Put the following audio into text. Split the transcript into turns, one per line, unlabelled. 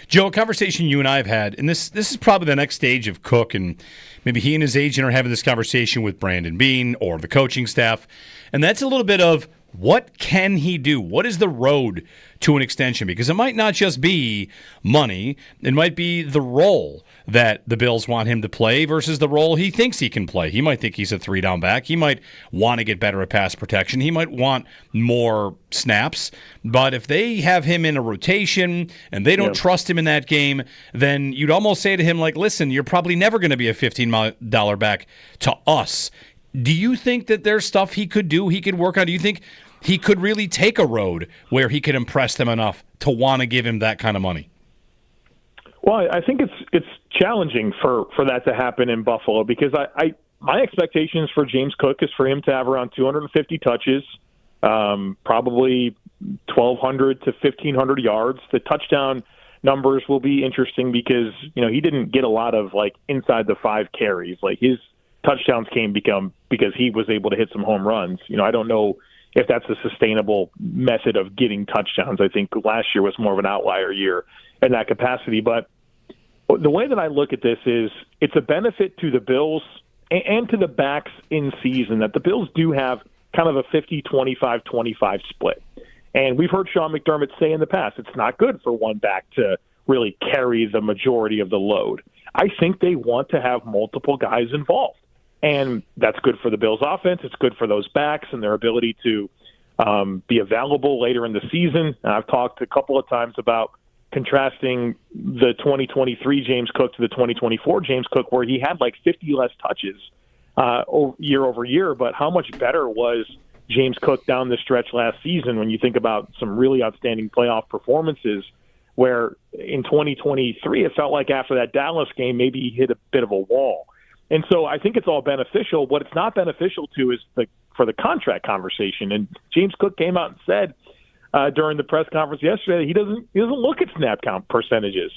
Joe, a conversation you and I have had, and this is probably the next stage of Cook, and maybe he and his agent are having this conversation with Brandon Beane or the coaching staff, and that's a little bit of what can he do? What is the road to an extension? Because it might not just be money. It might be the role that the Bills want him to play versus the role he thinks he can play. He might think he's a three-down back. He might want to get better at pass protection. He might want more snaps. But if they have him in a rotation and they don't trust him in that game, then you'd almost say to him, like, listen, you're probably never going to be a $15 back to us. Do you think that there's stuff he could do, he could work on? Do you think he could really take a road where he could impress them enough to want to give him that kind of money?
Well, I think it's challenging for that to happen in Buffalo because my expectations for James Cook is for him to have around 250 touches, probably 1,200 to 1,500 yards. The touchdown numbers will be interesting because he didn't get a lot of inside the 5 carries. His touchdowns came because he was able to hit some home runs. I don't know if that's a sustainable method of getting touchdowns. I think last year was more of an outlier year in that capacity. But the way that I look at this is it's a benefit to the Bills and to the backs in season that the Bills do have kind of a 50-25-25 split. And we've heard Sean McDermott say in the past, it's not good for one back to really carry the majority of the load. I think they want to have multiple guys involved. And that's good for the Bills' offense. It's good for those backs and their ability to be available later in the season. And I've talked a couple of times about contrasting the 2023 James Cook to the 2024 James Cook, where he had 50 less touches year over year. But how much better was James Cook down the stretch last season when you think about some really outstanding playoff performances where in 2023 it felt like after that Dallas game maybe he hit a bit of a wall. And so I think it's all beneficial. What it's not beneficial to is for the contract conversation. And James Cook came out and said during the press conference yesterday that he doesn't look at snap count percentages